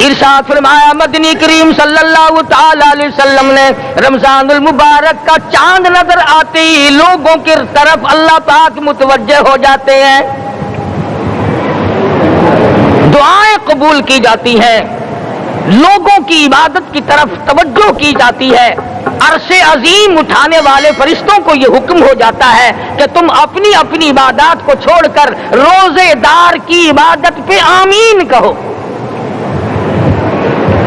ارشاد فرمایا مدنی کریم صلی اللہ تعالی علیہ وسلم نے رمضان المبارک کا چاند نظر آتے ہی لوگوں کی طرف اللہ پاک متوجہ ہو جاتے ہیں، دعائیں قبول کی جاتی ہیں، لوگوں کی عبادت کی طرف توجہ کی جاتی ہے۔ عرش عظیم اٹھانے والے فرشتوں کو یہ حکم ہو جاتا ہے کہ تم اپنی اپنی عبادات کو چھوڑ کر روزے دار کی عبادت پہ آمین کہو۔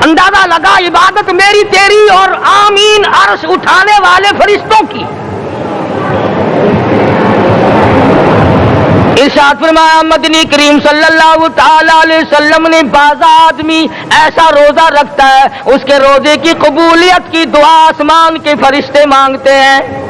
اندازہ لگا عبادت میری تیری اور آمین عرش اٹھانے والے فرشتوں کی۔ ارشاد فرمایا مدنی کریم صلی اللہ تعالی علیہ وسلم نے بعض آدمی ایسا روزہ رکھتا ہے اس کے روزے کی قبولیت کی دعا آسمان کے فرشتے مانگتے ہیں۔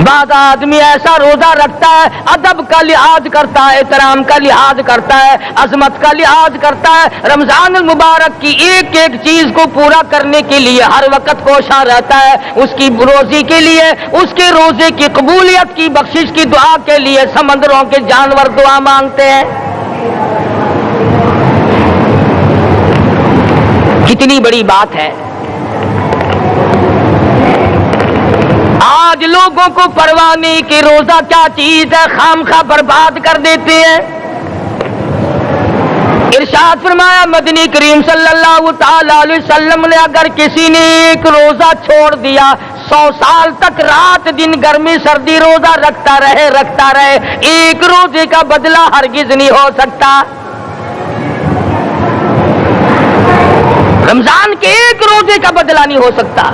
بعض آدمی ایسا روزہ رکھتا ہے ادب کا لحاظ کرتا ہے، احترام کا لحاظ کرتا ہے، عظمت کا لحاظ کرتا ہے، رمضان المبارک کی ایک ایک چیز کو پورا کرنے کے لیے ہر وقت کوشاں رہتا ہے، اس کی روزی کے لیے، اس کے روزے کی قبولیت کی بخشش کی دعا کے لیے سمندروں کے جانور دعا مانگتے ہیں۔ کتنی بڑی بات ہے، آج لوگوں کو پرواہ نہیں کہ روزہ کیا چیز ہے، خام خواہ برباد کر دیتے ہیں۔ ارشاد فرمایا مدنی کریم صلی اللہ تعالی علیہ وسلم نے اگر کسی نے ایک روزہ چھوڑ دیا 100 سال تک رات دن گرمی سردی روزہ رکھتا رہے ایک روزے کا بدلہ ہرگز نہیں ہو سکتا۔ رمضان کے ایک روزے کا بدلہ نہیں ہو سکتا۔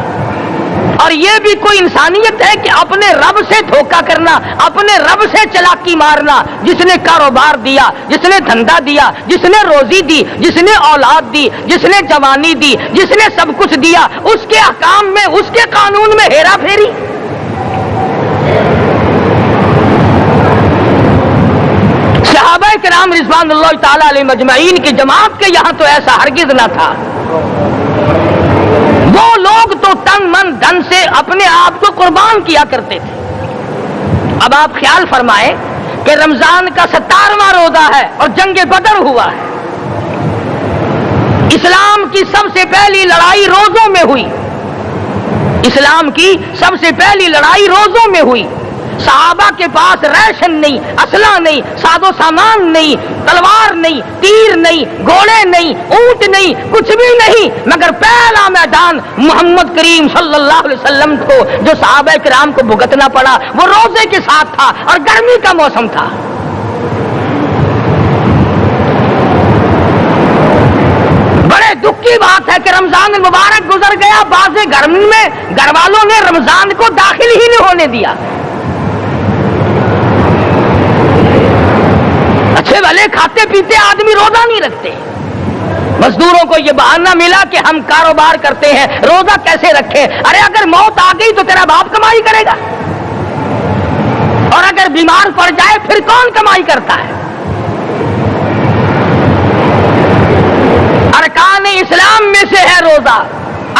اور یہ بھی کوئی انسانیت ہے کہ اپنے رب سے دھوکہ کرنا، اپنے رب سے چلاکی مارنا؟ جس نے کاروبار دیا، جس نے دھندا دیا، جس نے روزی دی، جس نے اولاد دی، جس نے جوانی دی، جس نے سب کچھ دیا، اس کے احکام میں، اس کے قانون میں ہیرا پھیری۔ صحابہ کرام رضوان اللہ تعالی علیہ مجمعین کی جماعت کے یہاں تو ایسا ہرگز نہ تھا۔ وہ لوگ تو تن من دھن سے اپنے آپ کو قربان کیا کرتے تھے۔ اب آپ خیال فرمائیں کہ رمضان کا 17واں روزہ ہے اور جنگ بدر ہوا ہے۔ اسلام کی سب سے پہلی لڑائی روزوں میں ہوئی، اسلام کی سب سے پہلی لڑائی روزوں میں ہوئی۔ صحابہ کے پاس ریشن نہیں، اسلحہ نہیں، ساز و سامان نہیں، تلوار نہیں، تیر نہیں، گھوڑے نہیں، اونٹ نہیں، کچھ بھی نہیں، مگر پہلا میدان محمد کریم صلی اللہ علیہ وسلم کو جو صحابہ کرام کو بھگتنا پڑا وہ روزے کے ساتھ تھا اور گرمی کا موسم تھا۔ بڑے دکھ کی بات ہے کہ رمضان المبارک گزر گیا، بعض گھر میں گھر والوں نے رمضان کو داخل ہی نہیں ہونے دیا۔ اچھے بھلے کھاتے پیتے آدمی روزہ نہیں رکھتے، مزدوروں کو یہ بہانہ ملا کہ ہم کاروبار کرتے ہیں روزہ کیسے رکھیں؟ ارے اگر موت آ گئی تو تیرا باپ کمائی کرے گا، اور اگر بیمار پڑ جائے پھر کون کمائی کرتا ہے؟ ارکان اسلام میں سے ہے روزہ،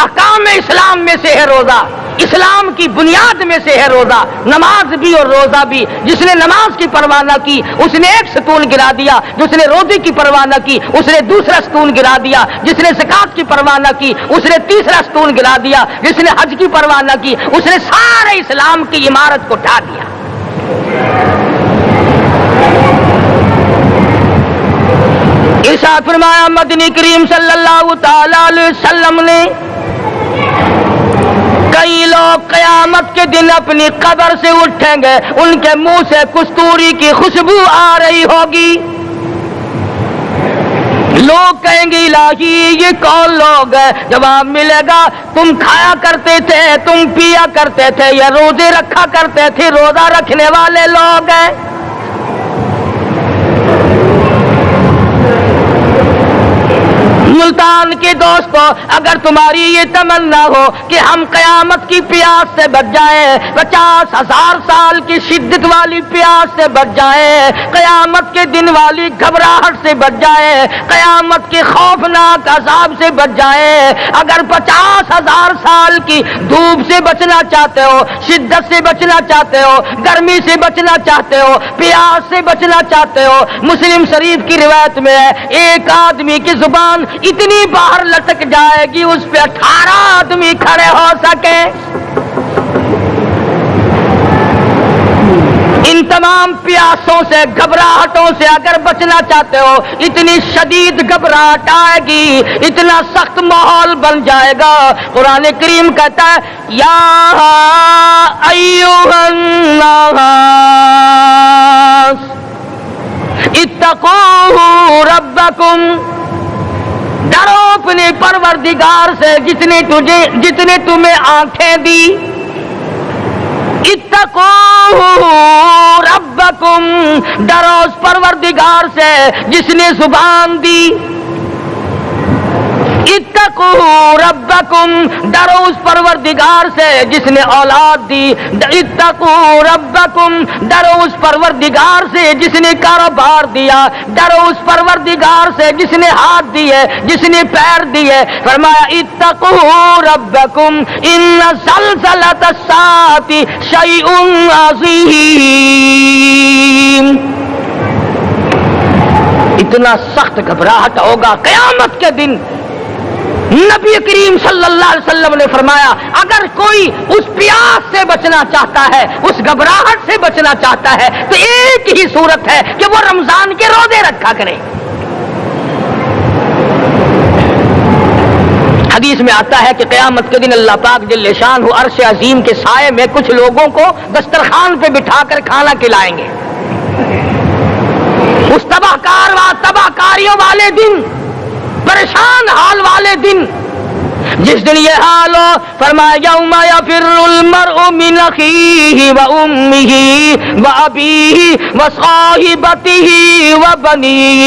احکام اسلام میں سے ہے روزہ، اسلام کی بنیاد میں سے ہے روزہ، نماز بھی اور روزہ بھی۔ جس نے نماز کی پرواہ نہ کی اس نے ایک ستون گرا دیا، جس نے روزے کی پرواہ نہ کی اس نے دوسرا ستون گرا دیا، جس نے زکات کی پرواہ نہ کی اس نے تیسرا ستون گرا دیا، جس نے حج کی پرواہ نہ کی اس نے سارے اسلام کی عمارت کو ڈھا دیا۔ ارشاد فرمایا مدنی کریم صلی اللہ تعالی علیہ وسلم نے کئی لوگ قیامت کے دن اپنی قبر سے اٹھیں گے، ان کے منہ سے کستوری کی خوشبو آ رہی ہوگی۔ لوگ کہیں گے الہی یہ کون لوگ ہیں؟ جواب ملے گا تم کھایا کرتے تھے، تم پیا کرتے تھے، یا روزے رکھا کرتے تھے، روزہ رکھنے والے لوگ ہیں۔ ملتان کے دوستو، اگر تمہاری یہ تمنا ہو کہ ہم قیامت کی پیاس سے بچ جائیں، 50,000 سال کی شدت والی پیاس سے بچ جائیں، قیامت کے دن والی گھبراہٹ سے بچ جائیں، قیامت کے خوفناک عذاب سے بچ جائیں، اگر 50,000 سال کی دھوپ سے بچنا چاہتے ہو، شدت سے بچنا چاہتے ہو، گرمی سے بچنا چاہتے ہو، پیاس سے بچنا چاہتے ہو، مسلم شریف کی روایت میں ہے ایک آدمی کی زبان اتنی باہر لٹک جائے گی اس پہ 18 آدمی کھڑے ہو سکے۔ ان تمام پیاسوں سے، گھبراہٹوں سے اگر بچنا چاہتے ہو، اتنی شدید گھبراہٹ آئے گی، اتنا سخت ماحول بن جائے گا۔ قرآن کریم کہتا ہے یا ایھا الناس اتقوا ربکم، ڈرو اپنے پروردگار سے جتنے تمہیں آنکھیں دی، اتقوا ربکم، ڈرو اس پروردگار سے جس نے زبان دی، اتقوا ربکم، ڈرو اس پروردگار سے جس نے اولاد دی، اتقوا ربکم، ڈرو اس پروردگار سے جس نے کاروبار دیا، ڈرو اس پروردگار سے جس نے ہاتھ دیے، جس نے پیر دیے۔ فرمایا اتقوا ربکم ان زلزلۃ الساعۃ شیء عظیم، اتنا سخت گھبراہٹ ہوگا قیامت کے دن۔ نبی کریم صلی اللہ علیہ وسلم نے فرمایا اگر کوئی اس پیاس سے بچنا چاہتا ہے، اس گھبراہٹ سے بچنا چاہتا ہے تو ایک ہی صورت ہے کہ وہ رمضان کے روزے رکھا کرے۔ حدیث میں آتا ہے کہ قیامت کے دن اللہ پاک جل شان ہو عرش عظیم کے سائے میں کچھ لوگوں کو دسترخوان پہ بٹھا کر کھانا کھلائیں گے۔ اس تباہ کاریوں والے دن، پریشان حال والے دن، جس دن یہ حال ہو، فرمایا یوم یفر المرء من اخیہ و امہ و ابیہ و صاحبتہ و بنیہ،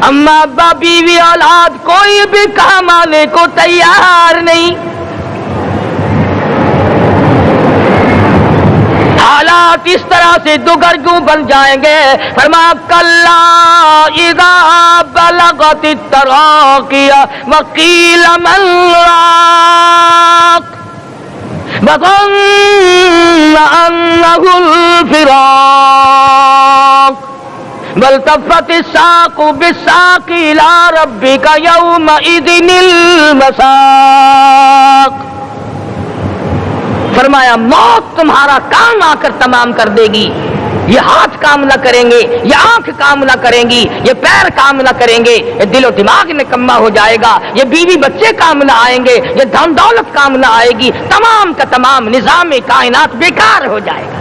اما ابا بیوی اولاد کوئی بھی کام آنے کو تیار نہیں۔ حالات اس طرح سے دگرگوں بن جائیں گے۔ فرمایا کلا اذا بلغت التراقی وقیل من راق وظن انہ الفراق والتفت الساق بالساق الى ربک یومئذ المساق۔ فرمایا موت تمہارا کام آ کر تمام کر دے گی، یہ ہاتھ کام نہ کریں گے، یہ آنکھ کام نہ کریں گی، یہ پیر کام نہ کریں گے، یہ دل و دماغ نکما ہو جائے گا، یہ بیوی بچے کام نہ آئیں گے، یہ دھن دولت کام نہ آئے گی، تمام کا تمام نظام کائنات بیکار ہو جائے گا۔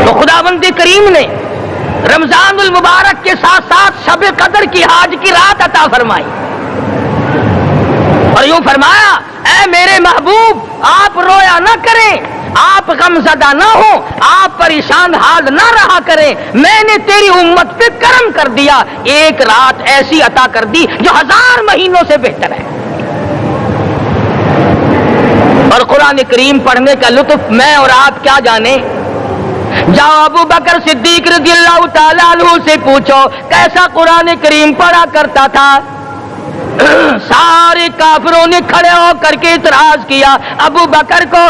تو خداوند کریم نے رمضان المبارک کے ساتھ ساتھ شب قدر کی حاج کی رات عطا فرمائی اور یوں فرمایا اے میرے محبوب آپ رویا نہ کریں، آپ غمزدہ نہ ہو، آپ پریشان حال نہ رہا کریں، میں نے تیری امت پہ کرم کر دیا، ایک رات ایسی عطا کر دی جو 1000 مہینوں سے بہتر ہے۔ اور قرآن کریم پڑھنے کا لطف میں اور آپ کیا جانے۔ جاؤ ابو بکر صدیق رضی اللہ تعالیٰ عنہ سے پوچھو کیسا قرآن کریم پڑھا کرتا تھا۔ سارے کافروں نے کھڑے ہو کر کے اعتراض کیا ابو بکر کو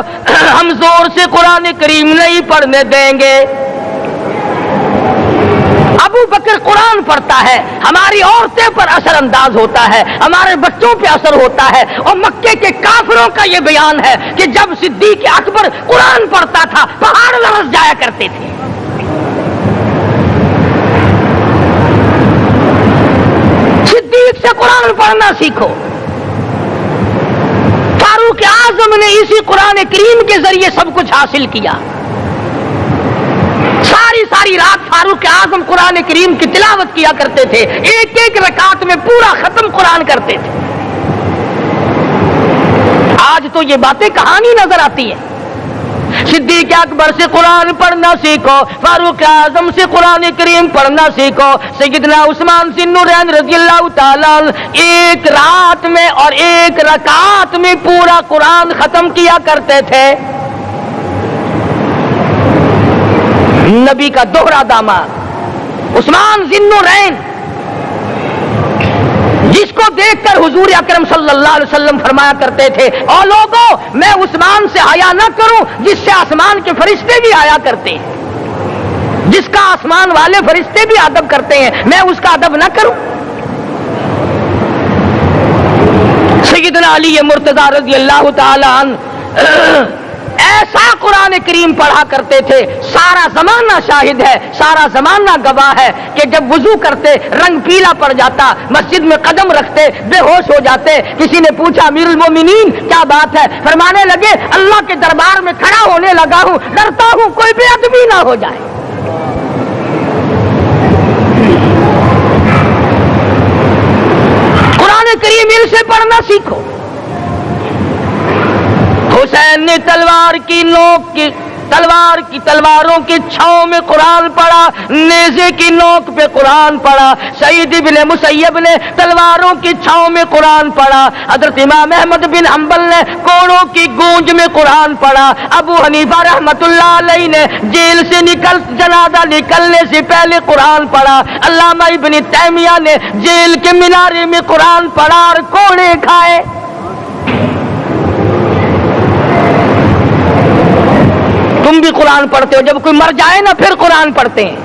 ہم زور سے قرآن کریم نہیں پڑھنے دیں گے۔ ابو بکر قرآن پڑھتا ہے، ہماری عورتیں پر اثر انداز ہوتا ہے، ہمارے بچوں پہ اثر ہوتا ہے، اور مکے کے کافروں کا یہ بیان ہے کہ جب صدیق اکبر قرآن پڑھتا تھا پہاڑ لرز جایا کرتے تھے۔ صدیق سے قرآن پڑھنا سیکھو۔ فاروق اعظم نے اسی قرآن کریم کے ذریعے سب کچھ حاصل کیا۔ ساری رات فاروق اعظم قرآن کریم کی تلاوت کیا کرتے تھے، ایک ایک رکعت میں پورا ختم قرآن کرتے تھے۔ آج تو یہ باتیں کہانی نظر آتی ہیں۔ صدیق اکبر سے قرآن پڑھنا سیکھو، فاروق اعظم سے قرآن کریم پڑھنا سیکھو، سیدنا عثمان ذی النورین رضی اللہ تعالیٰ ایک رات میں اور ایک رکعت میں پورا قرآن ختم کیا کرتے تھے۔ نبی کا دوہرا داماد عثمان ذی النورین، جس کو دیکھ کر حضور اکرم صلی اللہ علیہ وسلم فرمایا کرتے تھے، او لوگوں میں عثمان سے حیا نہ کروں جس سے آسمان کے فرشتے بھی حیا کرتے ہیں، جس کا آسمان والے فرشتے بھی ادب کرتے ہیں، میں اس کا ادب نہ کروں۔ سیدنا علی مرتضی رضی اللہ تعالی عنہ ایسا قرآن کریم پڑھا کرتے تھے، سارا زمانہ شاہد ہے، سارا زمانہ گواہ ہے کہ جب وضو کرتے رنگ پیلا پڑ جاتا، مسجد میں قدم رکھتے بے ہوش ہو جاتے۔ کسی نے پوچھا امیر المومنین کیا بات ہے؟ فرمانے لگے اللہ کے دربار میں کھڑا ہونے لگا ہوں، ڈرتا ہوں کوئی بے ادبی نہ ہو جائے۔ قرآن کریم ان سے پڑھنا سیکھو۔ حسین نے تلواروں کی چھاؤں میں قرآن پڑھا، نیزے کی نوک پہ قرآن پڑھا۔ سعید بن مسیب نے تلواروں کی چھاؤں میں قرآن پڑھا۔ حضرت امام احمد بن حنبل نے کوڑوں کی گونج میں قرآن پڑھا۔ ابو حنیفہ رحمت اللہ علیہ نے جیل سے جنازہ نکلنے سے پہلے قرآن پڑھا۔ علامہ ابن تیمیہ نے جیل کے مینارے میں قرآن پڑھا اور کوڑے کھائے۔ تم بھی قرآن پڑھتے ہو، جب کوئی مر جائے نا پھر قرآن پڑھتے ہیں،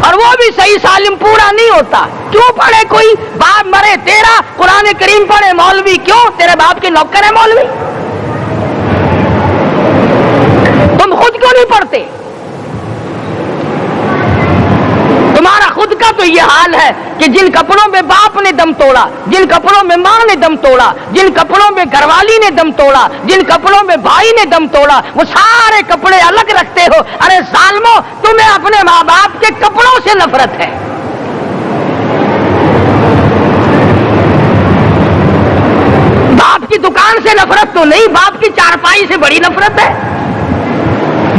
اور وہ بھی صحیح سالم پورا نہیں ہوتا۔ کیوں پڑھے؟ کوئی باپ مرے تیرا قرآن کریم پڑھے مولوی، کیوں؟ تیرے باپ کے نوکر ہے مولوی؟ تم خود کیوں نہیں پڑھتے؟ تمہارا خود کا تو یہ حال ہے کہ جن کپڑوں میں باپ نے دم توڑا، جن کپڑوں میں ماں نے دم توڑا، جن کپڑوں میں گھر والی نے دم توڑا، جن کپڑوں میں بھائی نے دم توڑا، وہ سارے کپڑے الگ رکھتے ہو۔ ارے ظالمو، تمہیں اپنے ماں باپ کے کپڑوں سے نفرت ہے۔ باپ کی دکان سے نفرت تو نہیں، باپ کی چارپائی سے بڑی نفرت ہے۔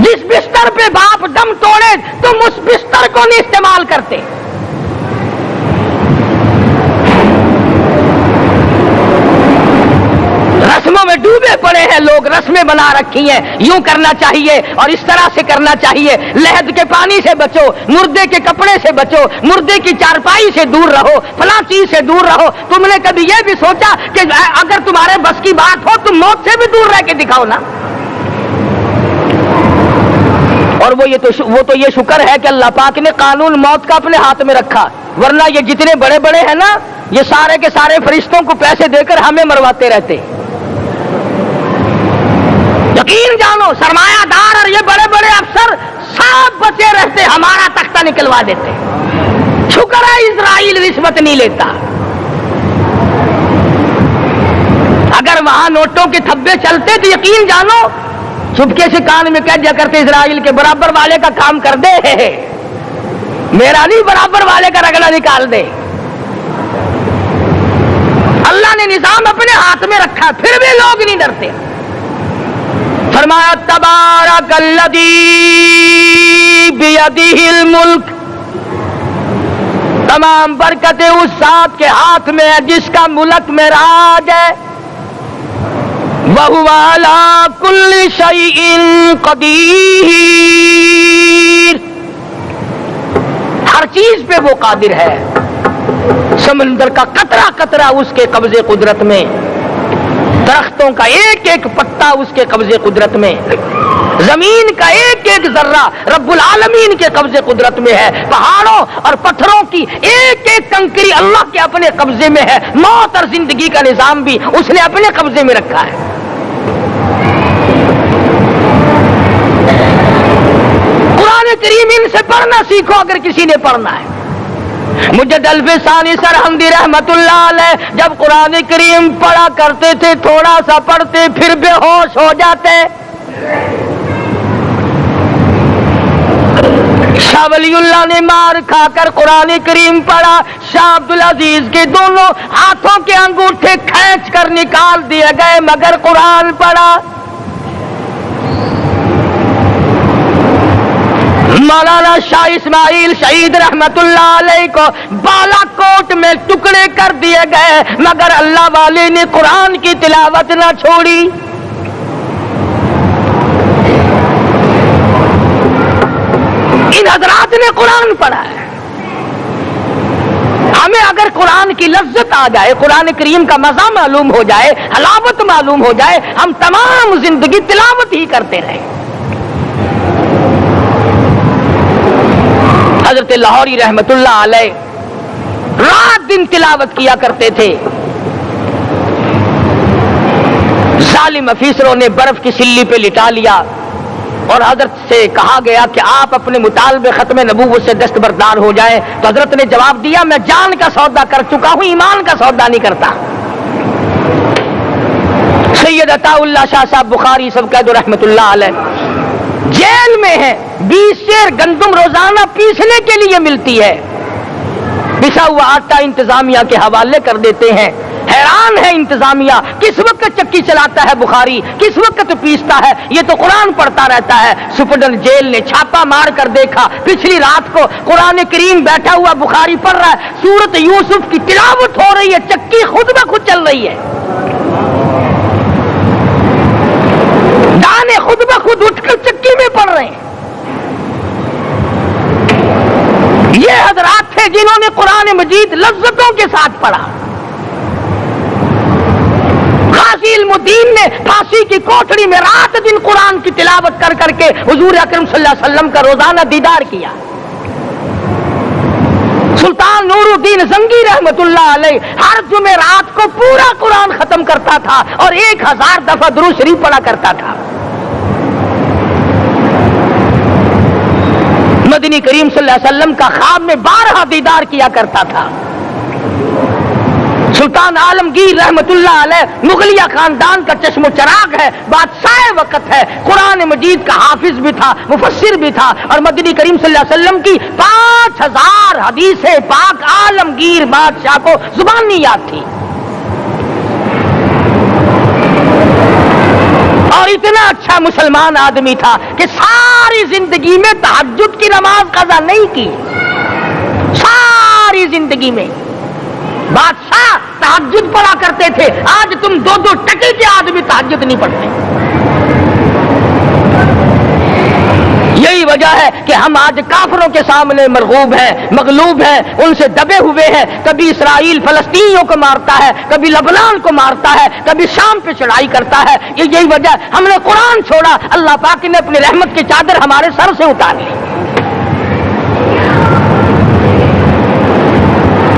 جس بستر پہ باپ دم توڑے تم اس بستر کو نہیں استعمال کرتے۔ رسموں میں ڈوبے پڑے ہیں لوگ، رسمیں بنا رکھی ہیں، یوں کرنا چاہیے اور اس طرح سے کرنا چاہیے۔ لہد کے پانی سے بچو، مردے کے کپڑے سے بچو، مردے کی چارپائی سے دور رہو، فلاں چیز سے دور رہو۔ تم نے کبھی یہ بھی سوچا کہ اگر تمہارے بس کی بات ہو تم موت سے بھی دور رہ کے دکھاؤ نا؟ اور وہ تو یہ شکر ہے کہ اللہ پاک نے قانون موت کا اپنے ہاتھ میں رکھا، ورنہ یہ جتنے بڑے بڑے ہیں نا، یہ سارے کے سارے فرشتوں کو پیسے دے کر ہمیں مرواتے رہتے۔ یقین جانو سرمایہ دار اور یہ بڑے بڑے افسر سب بچے رہتے، ہمارا تختہ نکلوا دیتے۔ شکر ہے اسرائیل رشوت نہیں لیتا۔ اگر وہاں نوٹوں کے تھبے چلتے تو یقین جانو چپکے سے کان میں کہہ دیا کرتے اسرائیل کے برابر والے کا کام کر دے، میرا نہیں برابر والے کا رگڑا نکال دے۔ اللہ نے نظام اپنے ہاتھ میں رکھا، پھر بھی لوگ نہیں ڈرتے۔ فرمایا تبارک الذی بیدہ الملک، تمام برکتیں اس ذات کے ہاتھ میں ہے جس کا ملک میں راج ہے۔ وَهُوَ عَلَى كُلِّ شَيْءٍ قَدِيرٌ، ہر چیز پہ وہ قادر ہے۔ سمندر کا قطرہ قطرہ اس کے قبضے قدرت میں، درختوں کا ایک ایک پتا اس کے قبضے قدرت میں، زمین کا ایک ایک ذرہ رب العالمین کے قبضے قدرت میں ہے، پہاڑوں اور پتھروں کی ایک ایک کنکری اللہ کے اپنے قبضے میں ہے، موت اور زندگی کا نظام بھی اس نے اپنے قبضے میں رکھا ہے۔ قرآن کریم ان سے پڑھنا سیکھو اگر کسی نے پڑھنا ہے۔ مجد الفسانی سرہندی رحمت اللہ علیہ جب قرآن کریم پڑھا کرتے تھے تھوڑا سا پڑھتے پھر بے ہوش ہو جاتے۔ شاہ ولی اللہ نے مار کھا کر قرآن کریم پڑھا، شاہ عبدالعزیز کے دونوں ہاتھوں کے انگوٹھے کھینچ کر نکال دیے گئے مگر قرآن پڑھا۔ مولانا شاہ اسماعیل شہید رحمت اللہ علیہ کو بالا کوٹ میں ٹکڑے کر دیے گئے، مگر اللہ والے نے قرآن کی تلاوت نہ چھوڑی۔ ان حضرات نے قرآن پڑھا ہے۔ ہمیں اگر قرآن کی لذت آ جائے، قرآن کریم کا مزہ معلوم ہو جائے، حلاوت معلوم ہو جائے، ہم تمام زندگی تلاوت ہی کرتے رہیں۔ حضرت لاہوری رحمت اللہ علیہ رات دن تلاوت کیا کرتے تھے۔ ظالم افیسروں نے برف کی سلی پہ لٹا لیا اور حضرت سے کہا گیا کہ آپ اپنے مطالبے ختم نبوت سے دستبردار ہو جائیں، تو حضرت نے جواب دیا میں جان کا سودا کر چکا ہوں، ایمان کا سودا نہیں کرتا۔ سید عطا اللہ شاہ صاحب بخاری سب کہہ دو رحمت اللہ علیہ جیل میں ہے، 20 سیر گندم روزانہ پیسنے کے لیے ملتی ہے، پسا ہوا آٹا انتظامیہ کے حوالے کر دیتے ہیں۔ حیران ہے انتظامیہ، کس وقت چکی چلاتا ہے بخاری، کس وقت پیستا ہے، یہ تو قرآن پڑھتا رہتا ہے۔ سپرڈنٹ جیل نے چھاپا مار کر دیکھا، پچھلی رات کو قرآن کریم بیٹھا ہوا بخاری پڑھ رہا ہے، سورت یوسف کی تلاوت ہو رہی ہے، چکی خود بخود چل رہی ہے، دانے خود بخود اٹھ کر چکی میں پڑھ رہے ہیں۔ یہ حضرات تھے جنہوں نے قرآن مجید لذتوں کے ساتھ پڑھا۔ غازی علم الدین نے پھانسی کی کوٹڑی میں رات دن قرآن کی تلاوت کر کر کے حضور اکرم صلی اللہ علیہ وسلم کا روزانہ دیدار کیا۔ سلطان نور الدین زنگی رحمت اللہ علیہ ہر جمعرات کو پورا قرآن ختم کرتا تھا اور 1000 دفعہ درود شریف پڑھا کرتا تھا۔ مدنی کریم صلی اللہ علیہ وسلم کا خواب میں 12 دیدار کیا کرتا تھا۔ سلطان عالمگیر رحمت اللہ علیہ مغلیہ خاندان کا چشم و چراغ ہے، بادشاہ وقت ہے، قرآن مجید کا حافظ بھی تھا، مفسر بھی تھا، اور مدنی کریم صلی اللہ علیہ وسلم کی 5000 حدیث پاک عالمگیر بادشاہ کو زبانی یاد تھی۔ اور اتنا اچھا مسلمان آدمی تھا کہ ساری زندگی میں تہجد کی نماز قضا نہیں کی، ساری زندگی میں۔ بادشاہ تہجد پڑھا کرتے تھے، آج تم 2 ٹکے کے آدمی تہجد نہیں پڑھتے۔ یہی وجہ ہے کہ ہم آج کافروں کے سامنے مرغوب ہیں، مغلوب ہیں، ان سے دبے ہوئے ہیں۔ کبھی اسرائیل فلسطینیوں کو مارتا ہے، کبھی لبنان کو مارتا ہے، کبھی شام پہ چڑھائی کرتا ہے۔ یہی وجہ، ہم نے قرآن چھوڑا، اللہ پاک نے اپنی رحمت کی چادر ہمارے سر سے اتار لی۔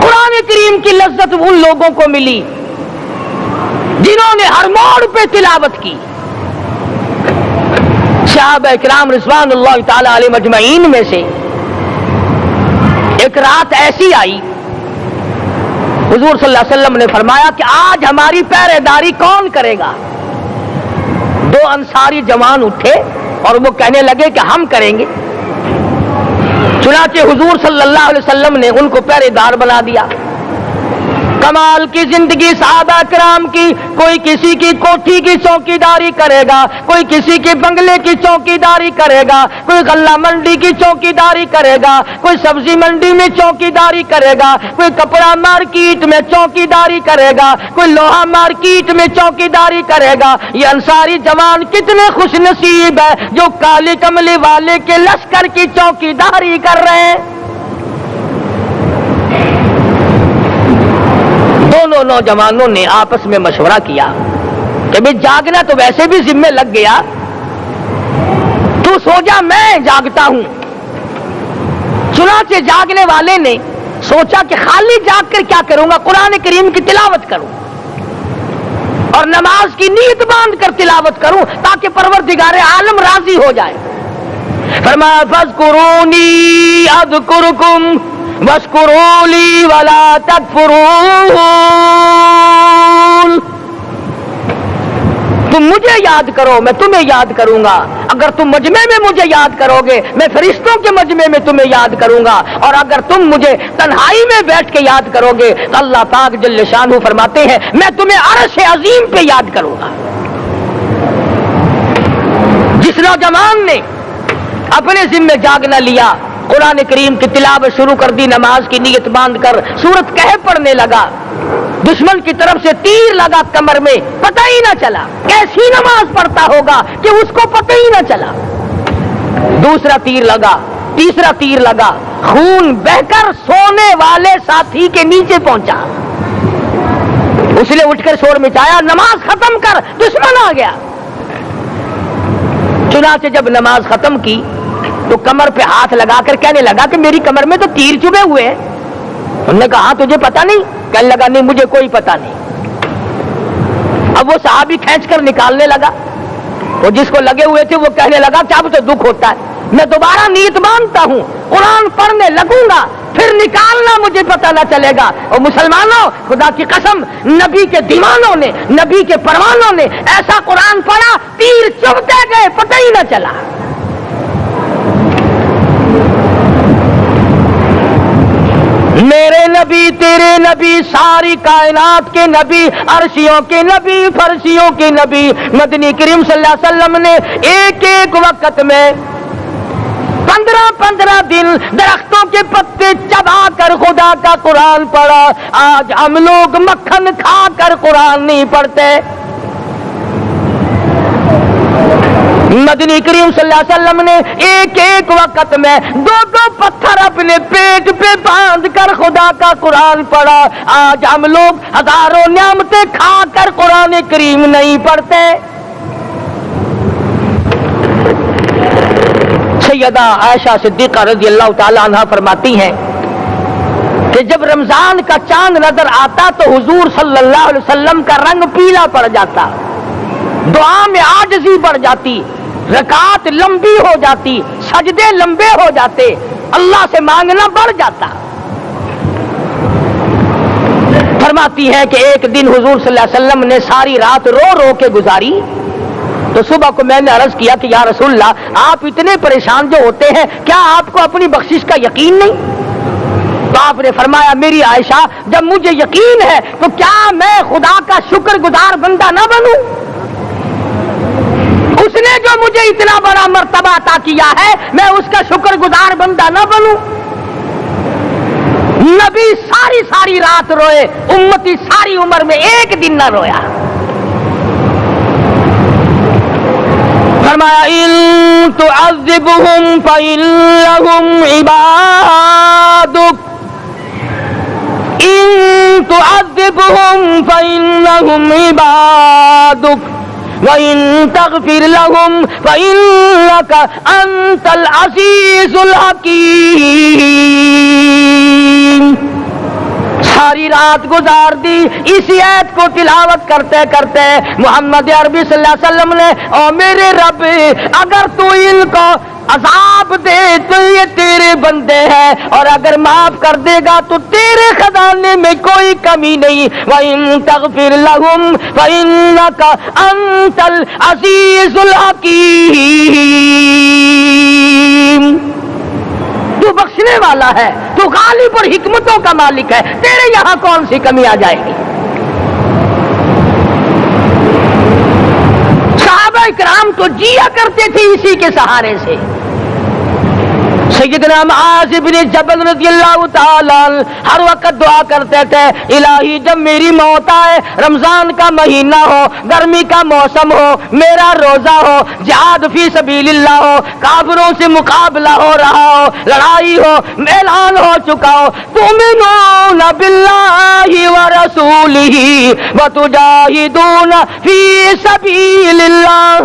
قرآن کریم کی لذت ان لوگوں کو ملی جنہوں نے ہر موڑ پہ تلاوت کی۔ صحابہ اکرام رضوان اللہ تعالی علیہ مجمعین میں سے ایک رات ایسی آئی، حضور صلی اللہ علیہ وسلم نے فرمایا کہ آج ہماری پہرے داری کون کرے گا؟ 2 انصاری جوان اٹھے اور وہ کہنے لگے کہ ہم کریں گے۔ چنانچہ حضور صلی اللہ علیہ وسلم نے ان کو پہرے دار بنا دیا۔ کمال کی زندگی صحابہ کرام کی، کوئی کسی کی کوٹھی کی چوکی داری کرے گا، کوئی کسی کے بنگلے کی چوکی داری کرے گا، کوئی غلہ منڈی کی چوکی داری کرے گا، کوئی سبزی منڈی میں چوکی داری کرے گا، کوئی کپڑا مارکیٹ میں چوکی داری کرے گا، کوئی لوہا مارکیٹ میں چوکی داری کرے گا۔ یہ انصاری جوان کتنے خوش نصیب ہے جو کالی کملی والے کے لشکر کی چوکی داری کر رہے ہیں۔ دونوں نوجوانوں نے آپس میں مشورہ کیا کہ بھئی جاگنا تو ویسے بھی ذمہ لگ گیا، تو سو جا میں جاگتا ہوں۔ چنانچہ جاگنے والے نے سوچا کہ خالی جاگ کر کیا کروں گا، قرآن کریم کی تلاوت کروں اور نماز کی نیت باندھ کر تلاوت کروں تاکہ پروردگار عالم راضی ہو جائے۔ فرمایا فاذکرونی اذکرکم واشکروا لی ولا تکفرون، تم مجھے یاد کرو میں تمہیں یاد کروں گا، اگر تم مجمع میں مجھے یاد کرو گے میں فرشتوں کے مجمع میں تمہیں یاد کروں گا، اور اگر تم مجھے تنہائی میں بیٹھ کے یاد کرو گے تو اللہ پاک جل شانہ فرماتے ہیں میں تمہیں عرش عظیم پہ یاد کروں گا۔ جس نوجوان نے اپنے ذمے جاگ نہ لیا، قرآن کریم کی تلاوت شروع کر دی، نماز کی نیت باندھ کر سورت کہف پڑھنے لگا، دشمن کی طرف سے تیر لگا کمر میں، پتہ ہی نہ چلا، کیسی نماز پڑھتا ہوگا کہ اس کو پتہ ہی نہ چلا، دوسرا تیر لگا، تیسرا تیر لگا، خون بہ کر سونے والے ساتھی کے نیچے پہنچا، اس نے اٹھ کر شور مچایا، نماز ختم کر، دشمن آ گیا۔ چنانچہ جب نماز ختم کی تو کمر پہ ہاتھ لگا کر کہنے لگا کہ میری کمر میں تو تیر چبھے ہوئے ہیں۔ انہوں نے کہا تجھے پتا نہیں؟ کہنے لگا نہیں مجھے کوئی پتا نہیں۔ اب وہ صحابی کھینچ کر نکالنے لگا، وہ جس کو لگے ہوئے تھے وہ کہنے لگا کہ اب تو دکھ ہوتا ہے، میں دوبارہ نیت باندھتا ہوں، قرآن پڑھنے لگوں گا، پھر نکالنا مجھے پتہ نہ چلے گا۔ اور مسلمانوں، خدا کی قسم، نبی کے دیوانوں نے، نبی کے پروانوں نے ایسا قرآن پڑھا، تیر چبھتے گئے، پتہ ہی نہ چلا۔ میرے نبی، تیرے نبی، ساری کائنات کے نبی، عرشیوں کے نبی، فرشیوں کے نبی، مدنی کریم صلی اللہ علیہ وسلم نے ایک ایک وقت میں 15 دن درختوں کے پتے چبا کر خدا کا قرآن پڑھا۔ آج ہم لوگ مکھن کھا کر قرآن نہیں پڑھتے۔ مدنی کریم صلی اللہ علیہ وسلم نے ایک ایک وقت میں 2 پتھر اپنے پیٹ پہ باندھ کر خدا کا قرآن پڑھا۔ آج ہم لوگ ہزاروں نعمتیں کھا کر قرآن کریم نہیں پڑھتے۔ سیدہ عائشہ صدیقہ رضی اللہ تعالی عنہا فرماتی ہیں کہ جب رمضان کا چاند نظر آتا تو حضور صلی اللہ علیہ وسلم کا رنگ پیلا پڑ جاتا، دعا میں عاجزی بڑھ جاتی، رکعات لمبی ہو جاتی، سجدے لمبے ہو جاتے، اللہ سے مانگنا بڑھ جاتا۔ فرماتی ہے کہ ایک دن حضور صلی اللہ علیہ وسلم نے ساری رات رو رو کے گزاری، تو صبح کو میں نے عرض کیا کہ یا رسول اللہ، آپ اتنے پریشان جو ہوتے ہیں، کیا آپ کو اپنی بخشش کا یقین نہیں؟ تو آپ نے فرمایا میری عائشہ، جب مجھے یقین ہے تو کیا میں خدا کا شکر گزار بندہ نہ بنوں؟ اس نے جو مجھے اتنا بڑا مرتبہ عطا کیا ہے، میں اس کا شکر گزار بندہ نہ بنوں؟ نبی ساری رات روئے، امتی ساری عمر میں ایک دن نہ رویا۔ فرمایا ان تعذبهم فإنهم عبادك، ان تعذبهم فإنهم عبادك وَإِن تَغْفِرْ لَهُمْ فَإِنَّكَ أَنْتَ الْعَزِيزُ الْحَكِيمُ۔ ساری رات گزار دی اسی آیت کو تلاوت کرتے کرتے محمد عربی صلی اللہ علیہ وسلم نے، او میرے رب، اگر تو ان کو عذاب دے تو یہ تیرے بندے ہیں، اور اگر معاف کر دے گا تو تیرے خزانے میں کوئی کمی نہیں۔ وَإِن تَغْفِرْ لَهُمْ فَإِنَّكَ أَنْتَ الْعَزِيزُ الْحَكِيمُ۔ تو بخشنے والا ہے، تو غالب اور حکمتوں کا مالک ہے، تیرے یہاں کون سی کمی آ جائے گی؟ صحابہ کرام تو جیا کرتے تھے اسی کے سہارے سے۔ سیدنا معاذ بن جبل رضی اللہ تعالی ہر وقت دعا کرتے تھے، الہی جب میری موت آئے، رمضان کا مہینہ ہو، گرمی کا موسم ہو، میرا روزہ ہو، جہاد فی سبیل اللہ ہو، کافروں سے مقابلہ ہو رہا ہو، لڑائی ہو، اعلان ہو چکا ہو، تؤمنون باللہ ورسولہ وتجاہدون فی سبیل اللہ۔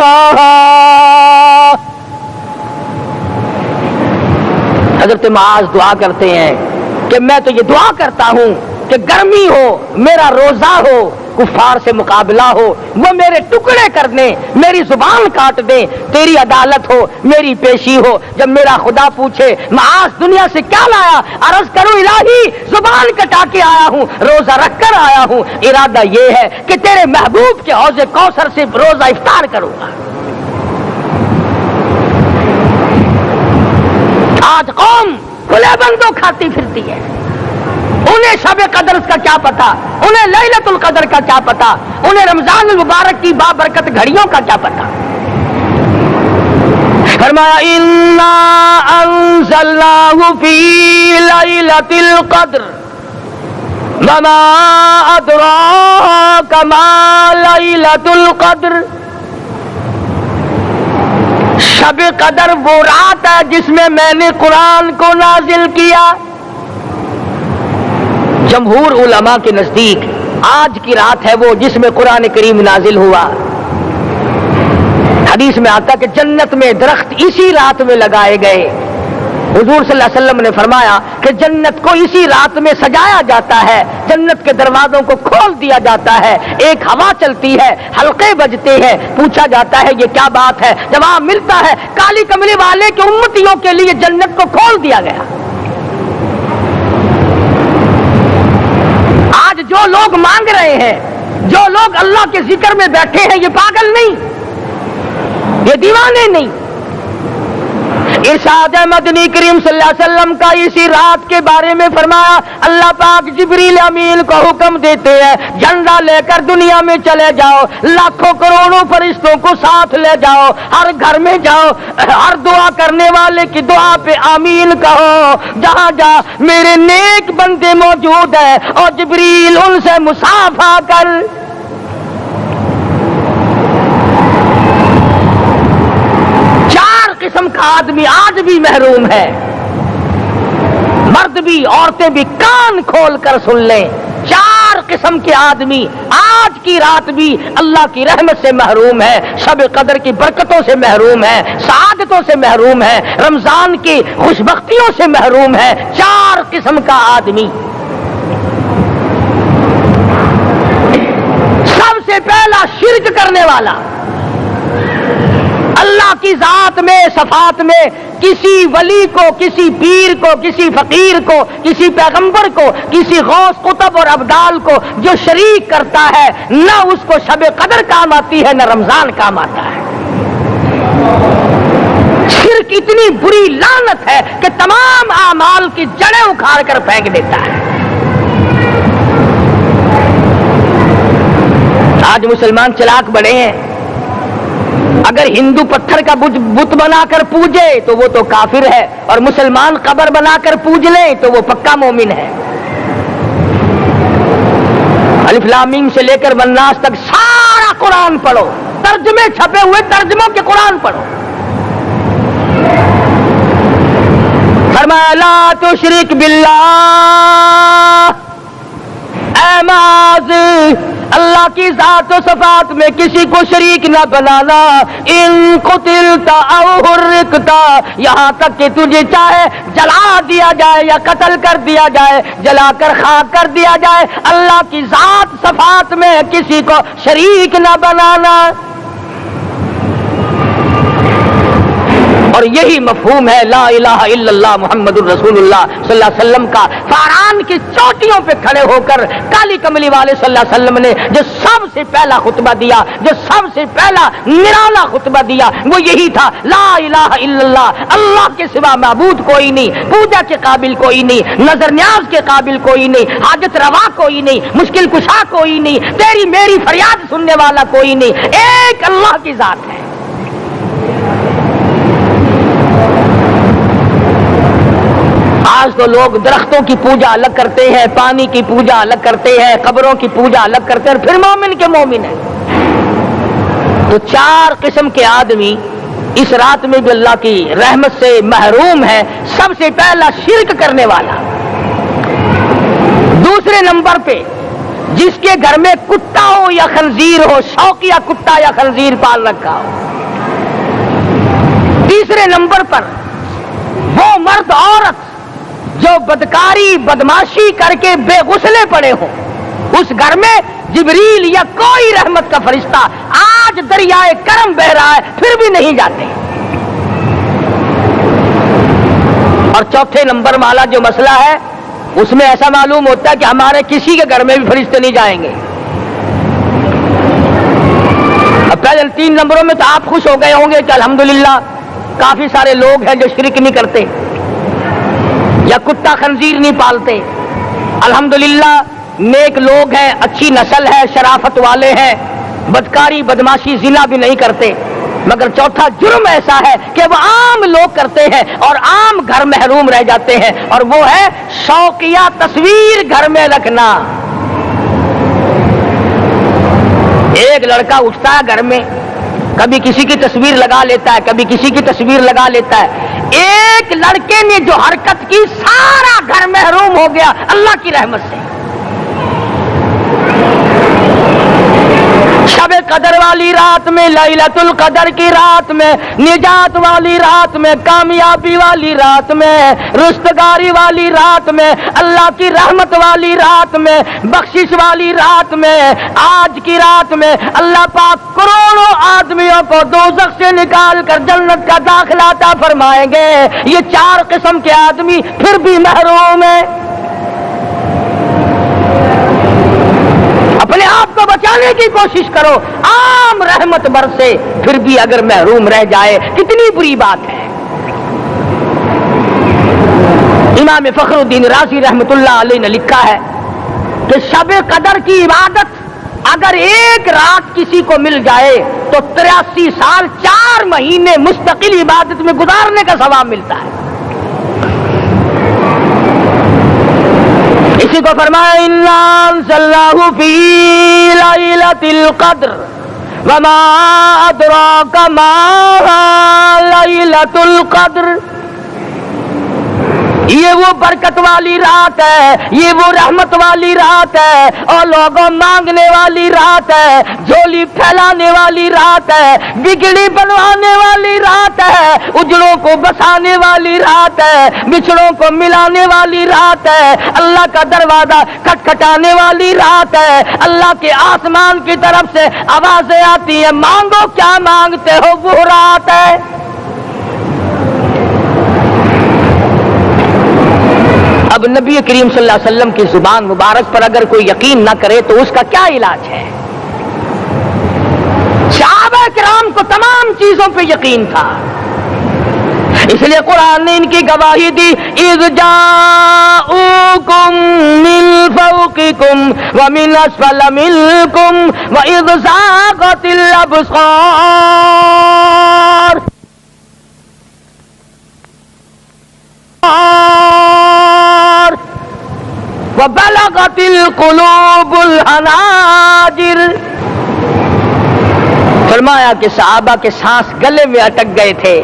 حضرت معاذ دعا کرتے ہیں کہ میں تو یہ دعا کرتا ہوں کہ گرمی ہو، میرا روزہ ہو، کفار سے مقابلہ ہو، وہ میرے ٹکڑے کر دیں، میری زبان کاٹ دیں، تیری عدالت ہو، میری پیشی ہو۔ جب میرا خدا پوچھے معاذ دنیا سے کیا لایا، عرض کروں الہی زبان کٹا کے آیا ہوں، روزہ رکھ کر آیا ہوں، ارادہ یہ ہے کہ تیرے محبوب کے حوض کوثر سے روزہ افطار کروں گا۔ آج قوم کھلے بندوں کھاتی پھرتی ہے، انہیں شب قدر کا کیا پتا، انہیں لیلۃ القدر کا کیا پتا، انہیں رمضان المبارک کی بابرکت گھڑیوں کا کیا پتا۔ فرمایا انا انزلناہ فی لیلۃ القدر وما ادراک ما لیلۃ القدر. شب قدر وہ رات ہے جس میں نے قرآن کو نازل کیا. جمہور علماء کے نزدیک آج کی رات ہے وہ جس میں قرآن کریم نازل ہوا. حدیث میں آتا کہ جنت میں درخت اسی رات میں لگائے گئے. حضور صلی اللہ علیہ وسلم نے فرمایا کہ جنت کو اسی رات میں سجایا جاتا ہے, جنت کے دروازوں کو کھول دیا جاتا ہے, ایک ہوا چلتی ہے, حلقے بجتے ہیں, پوچھا جاتا ہے یہ کیا بات ہے, جواب ملتا ہے کالی کملی والے کے امتیوں کے لیے جنت کو کھول دیا گیا. آج جو لوگ مانگ رہے ہیں, جو لوگ اللہ کے ذکر میں بیٹھے ہیں, یہ پاگل نہیں, یہ دیوانے نہیں. ارشاد مدنی کریم صلی اللہ علیہ وسلم کا اسی رات کے بارے میں فرمایا اللہ پاک جبریل امین کو حکم دیتے ہیں جھنڈا لے کر دنیا میں چلے جاؤ, لاکھوں کروڑوں فرشتوں کو ساتھ لے جاؤ, ہر گھر میں جاؤ, ہر دعا کرنے والے کی دعا پہ آمین کہو, جہاں جا میرے نیک بندے موجود ہیں اور جبریل ان سے مصافحہ کر. قسم کا آدمی آج بھی محروم ہے, مرد بھی عورتیں بھی کان کھول کر سن لیں. 4 قسم کے آدمی آج کی رات بھی اللہ کی رحمت سے محروم ہے, شب قدر کی برکتوں سے محروم ہے, سعادتوں سے محروم ہے, رمضان کی خوشبختیوں سے محروم ہے. 4 قسم کا آدمی. سب سے پہلا شرک کرنے والا, اللہ کی ذات میں صفات میں کسی ولی کو, کسی پیر کو, کسی فقیر کو, کسی پیغمبر کو, کسی غوث قطب اور ابدال کو جو شریک کرتا ہے, نہ اس کو شب قدر کام آتی ہے نہ رمضان کام آتا ہے. شرک اتنی بری لعنت ہے کہ تمام اعمال کی جڑیں اکھاڑ کر پھینک دیتا ہے. آج مسلمان چلاک بڑے ہیں, اگر ہندو پتھر کا بت بنا کر پوجے تو وہ تو کافر ہے, اور مسلمان قبر بنا کر پوج لیں تو وہ پکا مومن ہے. الف لام میم سے لے کر والناس تک سارا قرآن پڑھو, ترجمے چھپے ہوئے ترجموں کے قرآن پڑھو. فرمایا لا تشرک باللہ, اے معاذ اللہ کی ذات و صفات میں کسی کو شریک نہ بنانا. ان قتلتا او حرقتا, یہاں تک کہ تجھے چاہے جلا دیا جائے یا قتل کر دیا جائے, جلا کر خاک کر دیا جائے, اللہ کی ذات صفات میں کسی کو شریک نہ بنانا. اور یہی مفہوم ہے لا الہ الا اللہ محمد الرسول اللہ صلی اللہ علیہ وسلم کا. فاران کی چوٹیوں پہ کھڑے ہو کر کالی کملی والے صلی اللہ علیہ وسلم نے جو سب سے پہلا خطبہ دیا, جو سب سے پہلا نرالا خطبہ دیا, وہ یہی تھا لا الہ الا اللہ, اللہ کے سوا معبود کوئی نہیں, پوجا کے قابل کوئی نہیں, نظر نیاز کے قابل کوئی نہیں, حاجت روا کوئی نہیں, مشکل کشا کوئی نہیں, تیری میری فریاد سننے والا کوئی نہیں, ایک اللہ کی ذات ہے. آج تو لوگ درختوں کی پوجا الگ کرتے ہیں, پانی کی پوجا الگ کرتے ہیں, قبروں کی پوجا الگ کرتے ہیں, اور پھر مومن کے مومن ہیں. تو 4 قسم کے آدمی اس رات میں بھی اللہ کی رحمت سے محروم ہے. سب سے پہلا شرک کرنے والا. دوسرے نمبر پہ جس کے گھر میں کتا ہو یا خنزیر ہو, شوقیہ کتا یا خنزیر پال رکھا ہو. تیسرے نمبر پر وہ مرد عورت جو بدکاری بدماشی کر کے بے غسلے پڑے ہوں, اس گھر میں جبریل یا کوئی رحمت کا فرشتہ آج دریائے کرم بہ رہا ہے پھر بھی نہیں جاتے. اور چوتھے نمبر والا جو مسئلہ ہے اس میں ایسا معلوم ہوتا ہے کہ ہمارے کسی کے گھر میں بھی فرشتے نہیں جائیں گے. اب پہلے 3 نمبروں میں تو آپ خوش ہو گئے ہوں گے کہ الحمدللہ کافی سارے لوگ ہیں جو شرک نہیں کرتے یا کتا خنزیر نہیں پالتے. الحمدللہ نیک لوگ ہیں, اچھی نسل ہے, شرافت والے ہیں, بدکاری بدماشی زنا بھی نہیں کرتے. مگر چوتھا جرم ایسا ہے کہ وہ عام لوگ کرتے ہیں اور عام گھر محروم رہ جاتے ہیں، اور وہ ہے شوقیہ تصویر گھر میں رکھنا۔ ایک لڑکا اٹھتا ہے گھر میں، کبھی کسی کی تصویر لگا لیتا ہے، کبھی کسی کی تصویر لگا لیتا ہے۔ ایک لڑکے نے جو حرکت کی سارا گھر محروم ہو گیا اللہ کی رحمت سے۔ شب قدر والی رات میں، لیلۃ القدر کی رات میں، نجات والی رات میں، کامیابی والی رات میں، رستگاری والی رات میں، اللہ کی رحمت والی رات میں، بخشش والی رات میں، آج کی رات میں اللہ پاک کروڑوں آدمیوں کو دوزخ سے نکال کر جنت کا داخلہ عطا فرمائیں گے۔ یہ چار قسم کے آدمی پھر بھی محروم ہیں۔ اپنے آپ کو بچانے کی کوشش کرو، عام رحمت برسے پھر بھی اگر محروم رہ جائے کتنی بری بات ہے۔ امام فخر الدین رازی رحمت اللہ علیہ نے لکھا ہے کہ شب قدر کی عبادت اگر ایک رات کسی کو مل جائے تو 83 سال 4 مہینے مستقل عبادت میں گزارنے کا ثواب ملتا ہے۔ اسی کو فرمایا اِنَّا أَنزَلْنَاهُ فِي لَيْلَةِ الْقَدْرِ وَمَا أَدْرَاكَ مَا لَيْلَةُ الْقَدْرِ۔ یہ وہ برکت والی رات ہے، یہ وہ رحمت والی رات ہے، اور لوگوں مانگنے والی رات ہے، جھولی پھیلانے والی رات ہے، بگڑی بنوانے والی رات ہے، اجڑوں کو بسانے والی رات ہے، بچھڑوں کو ملانے والی رات ہے، اللہ کا دروازہ کھٹکھٹانے والی رات ہے، اللہ کے آسمان کی طرف سے آوازیں آتی ہیں مانگو کیا مانگتے ہو، وہ رات ہے۔ اب نبی کریم صلی اللہ علیہ وسلم کی زبان مبارک پر اگر کوئی یقین نہ کرے تو اس کا کیا علاج ہے؟ صحابہ کرام کو تمام چیزوں پہ یقین تھا، اس لیے قرآن نے ان کی گواہی دی اذ جاءوکم من فوقکم ومن اسفل منکم واذ زاغت الابصار وبلغت القلوب الحناجر۔ فرمایا کہ صحابہ کے سانس گلے میں اٹک گئے تھے،